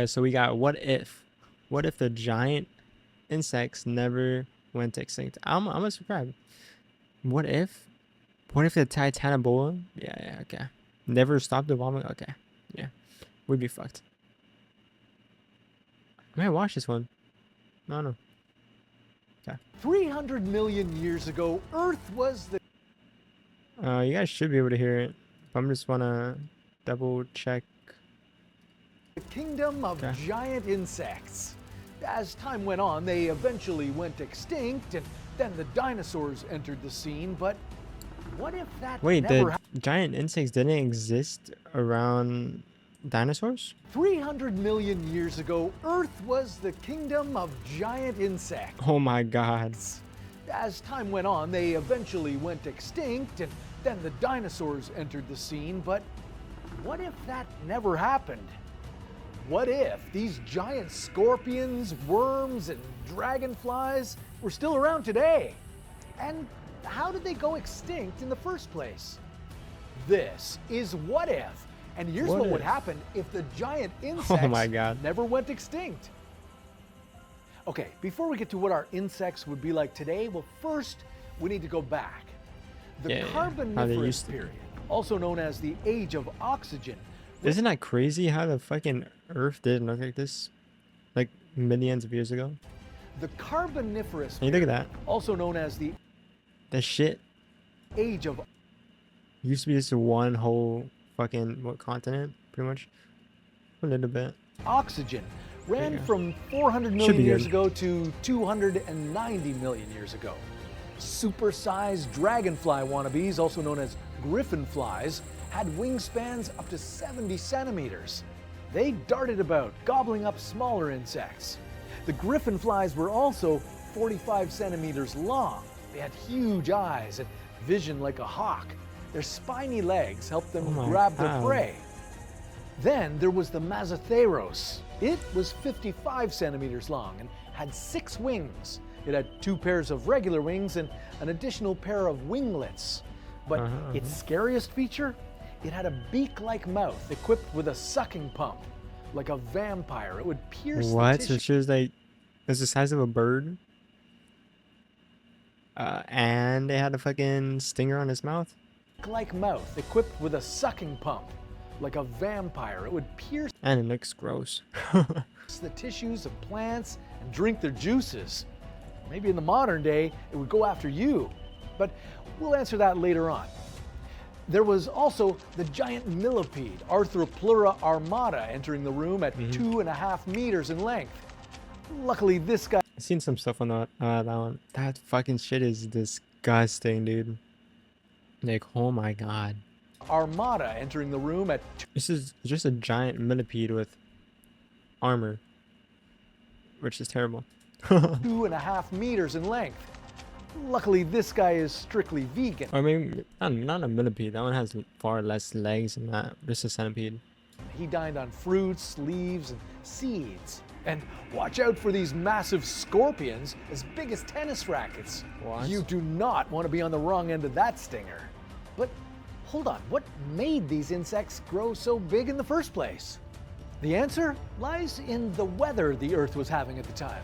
Okay, so we got what if? What if the giant insects never went extinct? I'm gonna subscribe. What if? What if the Titanoboa? Yeah, okay. Never stopped evolving? Okay. Yeah. We'd be fucked. I might watch this one. No, no. Okay. 300 million years ago, Earth was the You guys should be able to hear it. I'm just wanna double check. kingdom of Okay. giant insects. As time went on, they eventually went extinct, and then the dinosaurs entered the scene. But what if that Wait, never the giant insects didn't exist around dinosaurs? 300 million years ago, Earth was the kingdom of giant insects. Oh my god. As time went on, they eventually went extinct, and then the dinosaurs entered the scene. But what if that never happened? What if these giant scorpions, worms, and dragonflies were still around today? And how did they go extinct in the first place? This is What If. And here's what would happen if the giant insects never went extinct. Okay, before we get to what our insects would be like today, well, first we need to go back. The Carboniferous period, also known as the Age of Oxygen. Isn't that crazy how the fucking Earth didn't look like this like millions of years ago? The Carboniferous period, look at that. Also known as the shit Age of used to be just one whole fucking continent, pretty much. A little bit. Oxygen ran from 400 million years ago to 290 million years ago. Super-sized dragonfly wannabes, also known as griffin flies, had wingspans up to 70 centimeters. They darted about, gobbling up smaller insects. The griffin flies were also 45 centimeters long. They had huge eyes and vision like a hawk. Their spiny legs helped them grab their prey. Then there was the Mazzatheros. It was 55 centimeters long and had 6 wings. It had 2 pairs of regular wings and an additional pair of winglets. But its scariest feature? It had a beak-like mouth equipped with a sucking pump. Like a vampire, it would pierce the tissue. So she was like, it's the size of a bird? And it had a fucking stinger on its mouth? Like mouth equipped with a sucking pump. Like a vampire, it would pierce. And it looks gross. The tissues of plants and drink their juices. Maybe in the modern day, it would go after you. But we'll answer that later on. There was also the giant millipede, Arthropleura armata, entering the room at 2.5 meters in length. Luckily, this guy... I've seen some stuff on that one. That fucking shit is disgusting, dude. Like, oh my god. Armata entering the room at... This is just a giant millipede with armor, which is terrible. 2.5 meters in length. Luckily, this guy is strictly vegan. Or maybe not a millipede. That one has far less legs than that. Just a centipede. He dined on fruits, leaves, and seeds. And watch out for these massive scorpions as big as tennis rackets. What? You do not want to be on the wrong end of that stinger. But hold on, what made these insects grow so big in the first place? The answer lies in the weather the Earth was having at the time.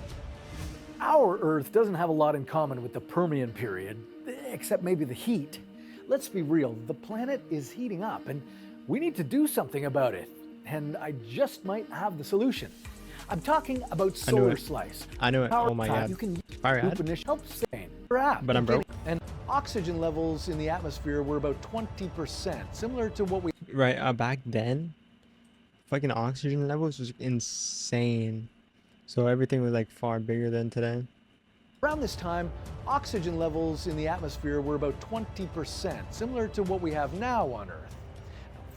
Our Earth doesn't have a lot in common with the Permian period, except maybe the heat. Let's be real, the planet is heating up and we need to do something about it. And I just might have the solution. I'm talking about solar slice. I knew it. Oh my god. You can Fire help sustain. But I'm broke. And oxygen levels in the atmosphere were about 20%, similar to what we... Right, back then, fucking oxygen levels was insane. So everything was like far bigger than today. Around this time, oxygen levels in the atmosphere were about 20%, similar to what we have now on Earth.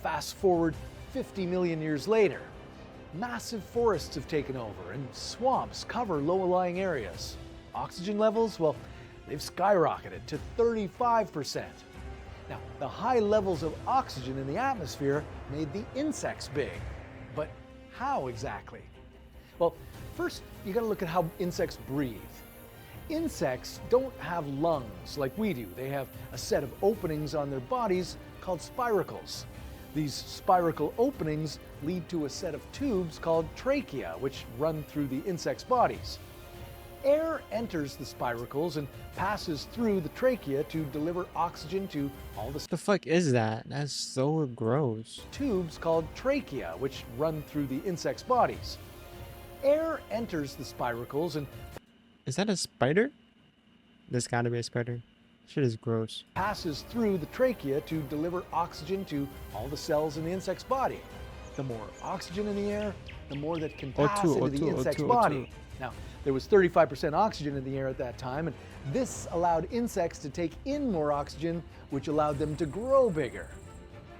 Fast forward 50 million years later, massive forests have taken over and swamps cover low-lying areas. Oxygen levels, well, they've skyrocketed to 35%. Now, the high levels of oxygen in the atmosphere made the insects big. But how exactly? Well, first, you gotta look at how insects breathe. Insects don't have lungs like we do. They have a set of openings on their bodies called spiracles. These spiracle openings lead to a set of tubes called trachea, which run through the insect's bodies. Air enters the spiracles and passes through the trachea to deliver oxygen to all the fuck is that? That's so gross. Tubes called trachea, which run through the insect's bodies. Air enters the spiracles and is that a spider? There's gotta be a spider. Shit is gross. Passes through the trachea to deliver oxygen to all the cells in the insect's body. The more oxygen in the air, the more that can pass into the insect's body. Now, there was 35% oxygen in the air at that time, and this allowed insects to take in more oxygen, which allowed them to grow bigger.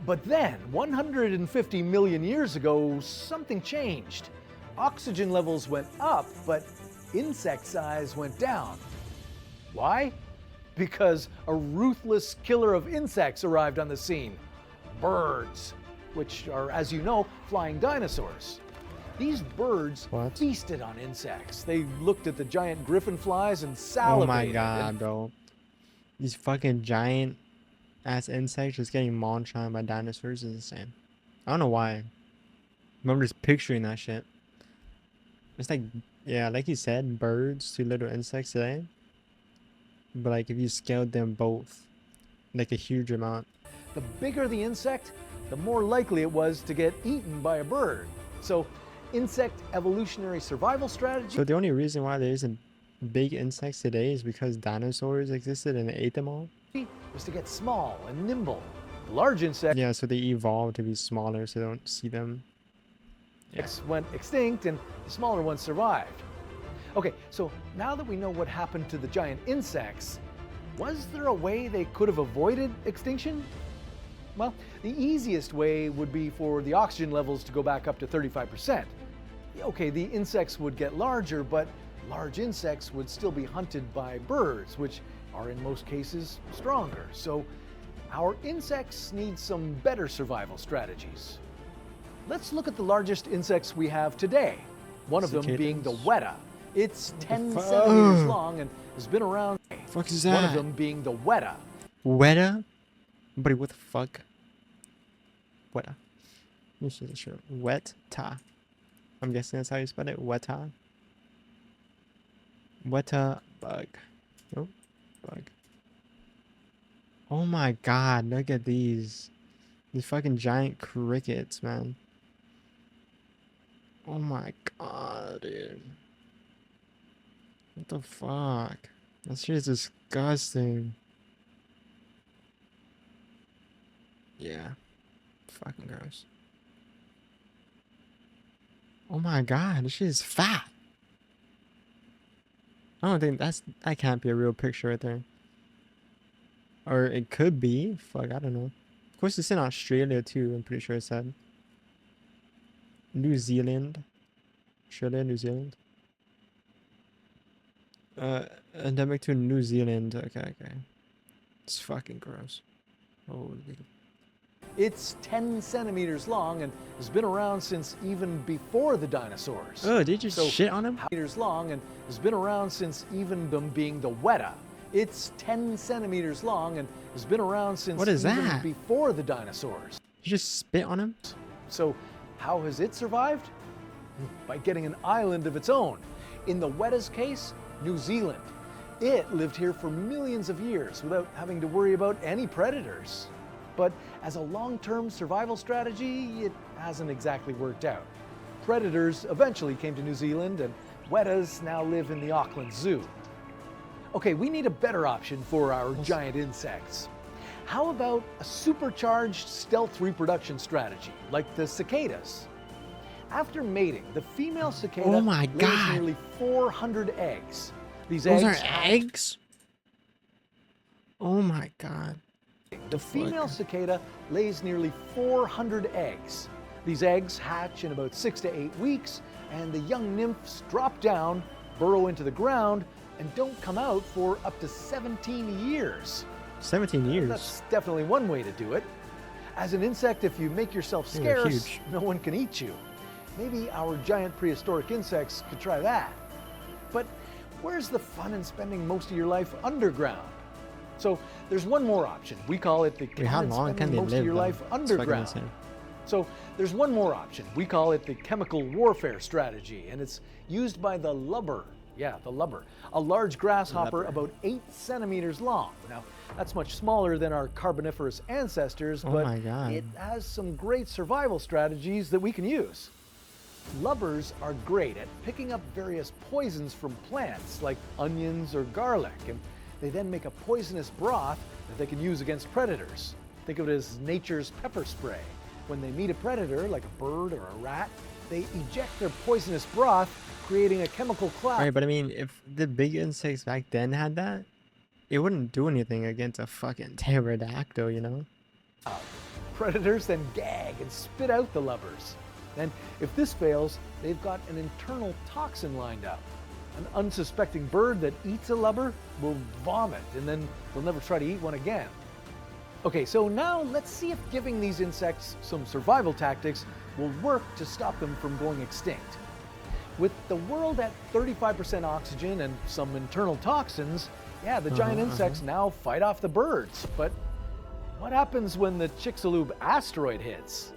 But then, 150 million years ago, something changed. Oxygen levels went up, but insect size went down. Why? Because a ruthless killer of insects arrived on the scene. Birds, which are, as you know, flying dinosaurs. These birds feasted on insects. They looked at the giant griffin flies and salivated. Oh my god, bro. These fucking giant ass insects just getting munched on by dinosaurs is insane. I don't know why. I remember just picturing that shit. It's like, yeah, like you said, birds to little insects today. But like if you scaled them both, like a huge amount. The bigger the insect, the more likely it was to get eaten by a bird. So insect evolutionary survival strategy. So the only reason why there isn't big insects today is because dinosaurs existed and they ate them all? Was to get small and nimble. Large insects. Yeah, so they evolved to be smaller so they don't see them. Went extinct and the smaller ones survived. Okay, so now that we know what happened to the giant insects, was there a way they could have avoided extinction? Well, the easiest way would be for the oxygen levels to go back up to 35%. Okay, the insects would get larger, but large insects would still be hunted by birds, which are in most cases stronger. So our insects need some better survival strategies. Let's look at the largest insects we have today. One of them being the weta. It's 10 centimeters long and has been around. Fuck is that? One of them being the weta. Weta? Buddy, what the fuck? Weta. This is sure. Weta. I'm guessing that's how you spell it. Weta. Weta bug. Oh, bug. Oh my god, look at these. These fucking giant crickets, man. Oh my god, dude. What the fuck? That shit is disgusting. Yeah. Fucking gross. Oh my god, this shit is fat. I don't think that can't be a real picture right there. Or it could be. Fuck, I don't know. Of course it's in Australia too, I'm pretty sure it said. New Zealand. Australia, New Zealand. Endemic to New Zealand. Okay. It's fucking gross. Holy. It's 10 centimeters long and has been around since even before the dinosaurs. Oh, did you shit on him? Meters long and has been around since even them being the weta. It's 10 centimeters long and has been around since even before the dinosaurs. You just spit on him? So how has it survived? By getting an island of its own. In the weta's case, New Zealand. It lived here for millions of years without having to worry about any predators. But as a long-term survival strategy, it hasn't exactly worked out. Predators eventually came to New Zealand and wetas now live in the Auckland Zoo. Okay, we need a better option for our giant insects. How about a supercharged stealth reproduction strategy, like the cicadas? After mating, the female cicada lays nearly 400 eggs. These Those are eggs? Oh my god. The female cicada lays nearly 400 eggs. These eggs hatch in about 6 to 8 weeks, and the young nymphs drop down, burrow into the ground, and don't come out for up to 17 years. 17 years? That's definitely one way to do it. As an insect, if you make yourself scarce, no one can eat you. Maybe our giant prehistoric insects could try that. But where's the fun in spending most of your life underground? So there's one more option. We call it the how long can they live, life underground. So there's one more option. We call it the chemical warfare strategy, and it's used by the lubber. Yeah, the lubber, a large grasshopper about 8 centimeters long. Now, that's much smaller than our Carboniferous ancestors, Oh but my God. it has some great survival strategies that we can use. Lubbers are great at picking up various poisons from plants like onions or garlic, and they then make a poisonous broth that they can use against predators. Think of it as nature's pepper spray. When they meet a predator, like a bird or a rat, they eject their poisonous broth, creating a chemical cloud. Right, but I mean, if the big insects back then had that, it wouldn't do anything against a fucking pterodactyl, you know? Predators then gag and spit out the lubbers. And if this fails, they've got an internal toxin lined up. An unsuspecting bird that eats a lubber will vomit, and then they'll never try to eat one again. Okay, so now let's see if giving these insects some survival tactics will work to stop them from going extinct. With the world at 35% oxygen and some internal toxins, yeah, the giant insects now fight off the birds. But what happens when the Chicxulub asteroid hits?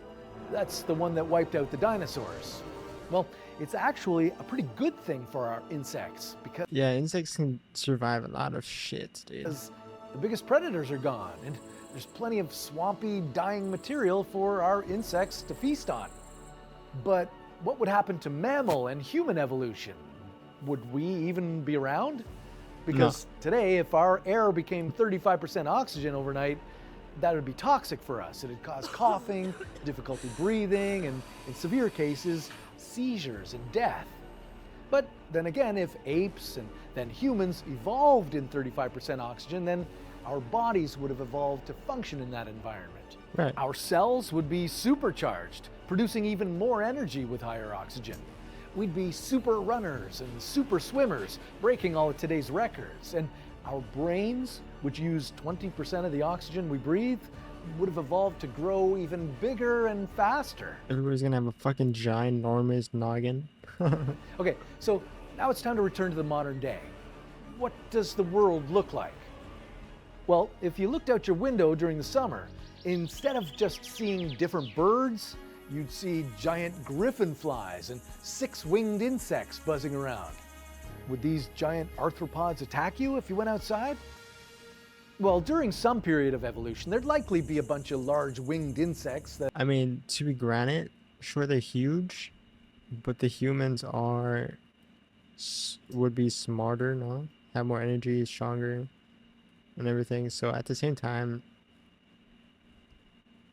That's the one that wiped out the dinosaurs. Well, it's actually a pretty good thing for our insects because Yeah, insects can survive a lot of shit, dude. the biggest predators are gone, and there's plenty of swampy, dying material for our insects to feast on. But what would happen to mammal and human evolution? Would we even be around? Because today, if our air became 35% oxygen overnight, that would be toxic for us. It'd cause coughing, difficulty breathing, and in severe cases, seizures and death. But then again, if apes and then humans evolved in 35% oxygen, then our bodies would have evolved to function in that environment. Right. Our cells would be supercharged, producing even more energy with higher oxygen. We'd be super runners and super swimmers, breaking all of today's records. And our brains, which use 20% of the oxygen we breathe, would have evolved to grow even bigger and faster. Everybody's gonna have a fucking ginormous noggin. Okay, so now it's time to return to the modern day. What does the world look like? Well, if you looked out your window during the summer, instead of just seeing different birds, you'd see giant griffin flies and 6-winged insects buzzing around. Would these giant arthropods attack you if you went outside? Well, during some period of evolution, there'd likely be a bunch of large winged insects that I mean, to be granted, sure they're huge, but the humans would be smarter, no? Have more energy, stronger, and everything. So at the same time,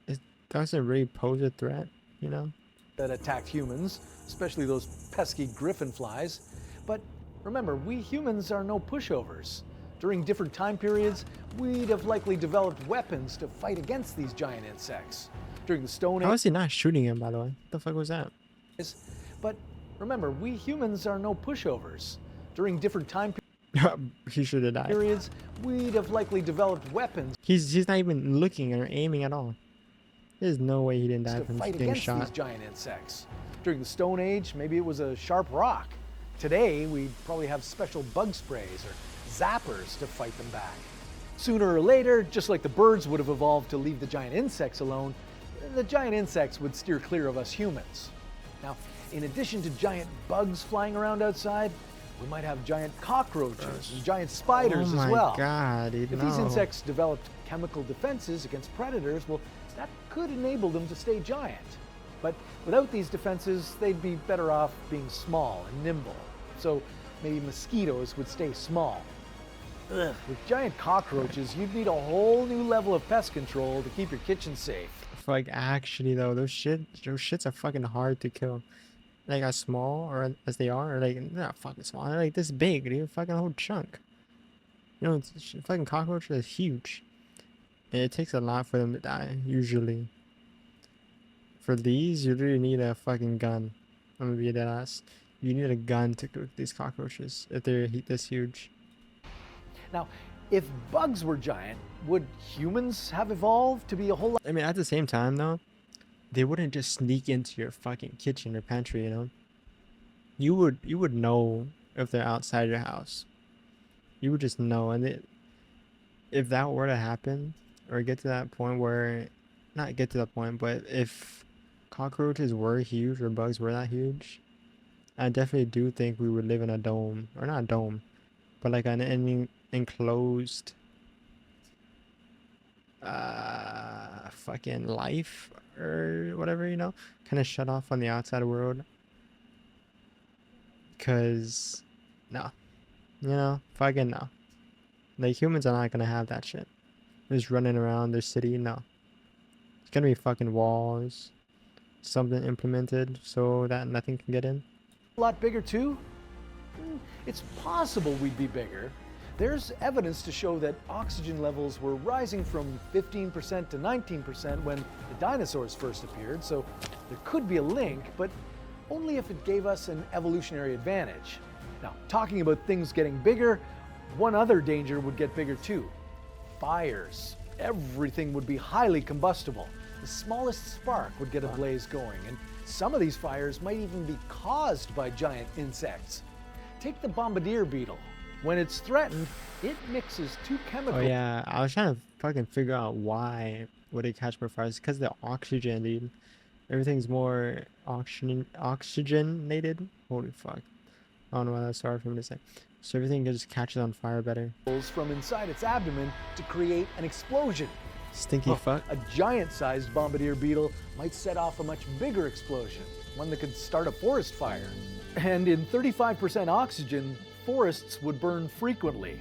it doesn't really pose a threat, you know? that attacked humans, especially those pesky griffin flies. But remember, we humans are no pushovers. During different time periods, we'd have likely developed weapons to fight against these giant insects. During the Stone How Age, is he not shooting him, by the way? What the fuck was that? but remember, we humans are no pushovers. During different time He should have died. periods, we'd have likely developed weapons He's not even looking or aiming at all. There's no way he didn't die to from fight getting against these shot. giant insects. During the Stone Age, maybe it was a sharp rock. Today, we'd probably have special bug sprays or zappers to fight them back. Sooner or later, just like the birds would have evolved to leave the giant insects alone, the giant insects would steer clear of us humans. Now, in addition to giant bugs flying around outside, we might have giant cockroaches and giant spiders Oh as my well. God, dude, If these no. insects developed chemical defenses against predators, well, that could enable them to stay giant. But without these defenses, they'd be better off being small and nimble. So maybe mosquitoes would stay small. Ugh. With giant cockroaches, you'd need a whole new level of pest control to keep your kitchen safe. Like, actually though, those shits are fucking hard to kill. Like, as small or as they are, or like, they're not fucking small. They're like this big, dude. Fucking a whole chunk. You know, fucking cockroaches are huge. And it takes a lot for them to die, usually. For these, you really need a fucking gun. I'm gonna be dead ass. You need a gun to cook these cockroaches if they're this huge. Now, if bugs were giant, would humans have evolved to be a whole lot I mean, at the same time though, they wouldn't just sneak into your fucking kitchen or pantry, you know? You would know if they're outside your house. You would just know, and if that were to happen, or get to that point where, not get to that point, but if cockroaches were huge or bugs were that huge, I definitely do think we would live in a dome, or not a dome, but like an enclosed fucking life or whatever, you know, kind of shut off on the outside world. Cause no, you know, fucking no. Like humans are not gonna have that shit. Just running around their city, no. It's gonna be fucking walls, something implemented so that nothing can get in. A lot bigger too? It's possible we'd be bigger. There's evidence to show that oxygen levels were rising from 15% to 19% when the dinosaurs first appeared, so there could be a link, but only if it gave us an evolutionary advantage. Now, talking about things getting bigger, one other danger would get bigger too. Fires. Everything would be highly combustible. The smallest spark would get a blaze going, and some of these fires might even be caused by giant insects. Take the bombardier beetle. When it's threatened, it mixes two chemicals. Oh yeah, I was trying to fucking figure out why would it catch more fires. Because the oxygen, dude. Everything's more oxygenated. Holy fuck. I don't know why that's hard for me to say. So everything just catches on fire better. From inside its abdomen to create an explosion. Stinky fuck. A giant-sized bombardier beetle might set off a much bigger explosion, one that could start a forest fire. And in 35% oxygen, forests would burn frequently.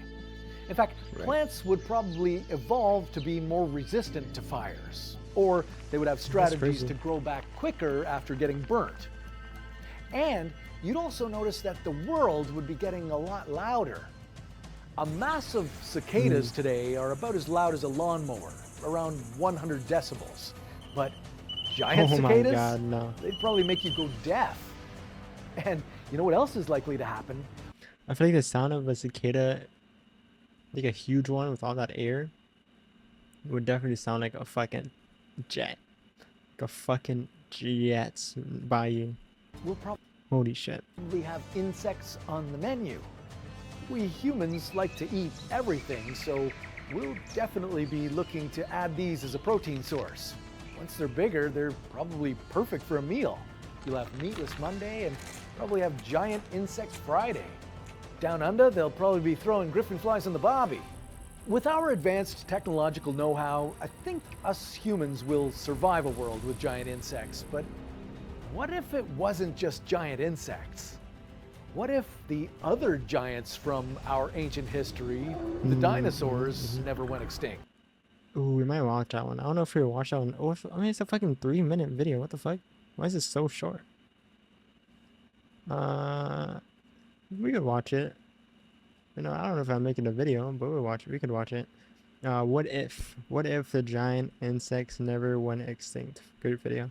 In fact, plants would probably evolve to be more resistant to fires, or they would have strategies to grow back quicker after getting burnt. And you'd also notice that the world would be getting a lot louder. A mass of cicadas today are about as loud as a lawnmower, around 100 decibels. But giant cicadas, my God, no. They'd probably make you go deaf. And you know what else is likely to happen? I feel like the sound of a cicada, like a huge one with all that air, would definitely sound like a fucking jet. Like a fucking jet by you. We'll probably Holy shit. have insects on the menu. We humans like to eat everything, so we'll definitely be looking to add these as a protein source. Once they're bigger, they're probably perfect for a meal. You'll have Meatless Monday and probably have Giant Insect Friday. Down under, they'll probably be throwing griffin flies on the barbie. With our advanced technological know-how, I think us humans will survive a world with giant insects, but what if it wasn't just giant insects? What if the other giants from our ancient history, the dinosaurs, never went extinct? Ooh, we might watch that one. I don't know if we watch that one. Oh, I mean, it's a fucking 3-minute video. What the fuck? Why is it so short? We could watch it. You know, I don't know if I'm making a video, but we'll watch it. We could watch it. What if the giant insects never went extinct? Good video.